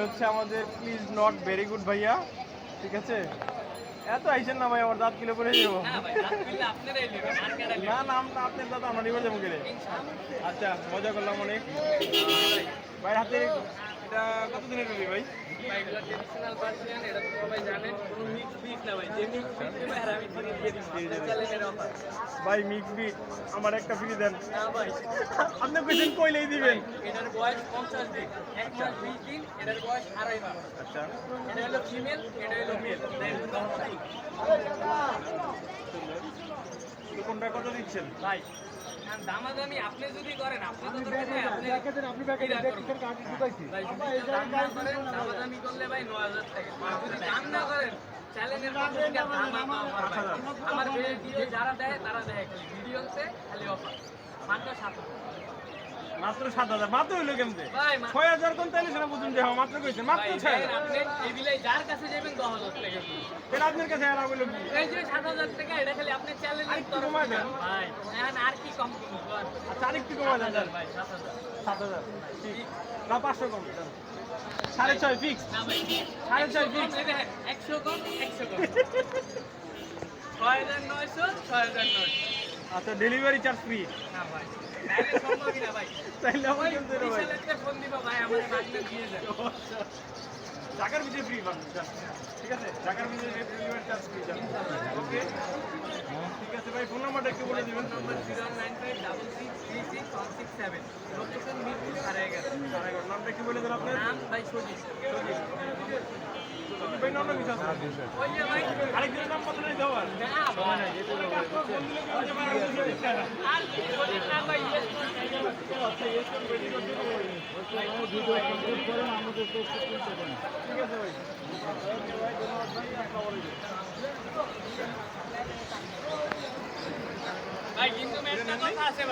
হচ্ছে আমাদের please not very good ভাইয়া, ঠিক আছে? এত আইসেন না ভাই, আমার দাঁত কিলো করে যাবো। না না, আপনার দাঁত আমরা নিবে যাবো গেলে। আচ্ছা, মজা করলাম অনেক। ভাই হাতে এটা কত দিনের রবি ভাই? ভাই মিক্স বিট আমার একটা ফ্রি দেন। আপনি কইছেন কইলেই দিবেন। এটার বয়স 50 দিন, 1 মাস 20 দিন, এটার বয়স 2.5 মাস। আচ্ছা, এটা হলো ফিমেল, এটা হলো মেল। কোনটা কত দিচ্ছেন ভাই দামাদামি আপনি যদি করেন, আপনি তো দামাদামি করলে ভাই 9000 টাকা। যদি দাম না করেন চ্যালেঞ্জের আমার ভিডিও যারা দেয় তারা দেয় খালি ভিডিওতে খালি অফার মাত্র 7,000। মাত্র 7,000? মাত্র হইলো কেমতে? ভাই 6,000 কোন তাইলে সেটা বুঝুন যে মাত্র কইছেন মাত্র 6,000। আপনি এই বিলাই যার কাছে যাবেন 10,000 টাকা। তাহলে আপনার কাছে আর হইলো কি? এই যে 7,000 টাকা এটা খালি আপনি চ্যালেঞ্জের তরফ কমায় দেন ভাই। এখন আর কি কম করব? আচ্ছা, আরেকটু কমায় দেন ভাই 7,000। 7,000 ঠিক না, 500 কম 6.5 ফিক্স। না ভাই 6.5 ফিক্স। 100 কম 100 কম 6,900 6,900। আচ্ছা, ডেলিভারি চার্জ ফ্রি? না ভাই তাহলে সম্ভবই না ভাই। তাইলে আমার কেমতে রে ভাই? বিশালেরতে ফোন দিবা ভাই, আমাদের মাগনা দিয়ে যায়। ঢাকার ভিতরে ফ্রি পান, ঠিক আছে? ঢাকার ভিতরে ডেলিভারি চার্জ ফ্রি যাবে। ওকে, ঠিক আছে ভাই, ফোন নাম্বারটা একটু বলে দিবেন। নম্বর 09566366167, লোকেশন মিরপুর 11.5। নামটা কি বলে দেন আপনার? নাম ভাই সজিব। সজিব ভাই, নাম না কিছু আছে? ওই যে ভাই আরেকজনের নাম বলে নাই দেওয়ার? না ভাই আর কি সজিব না ভাই ইয়েস ঠিক আছে ভাই। ভাই কিন্তু একটা কথা আছে ভাই।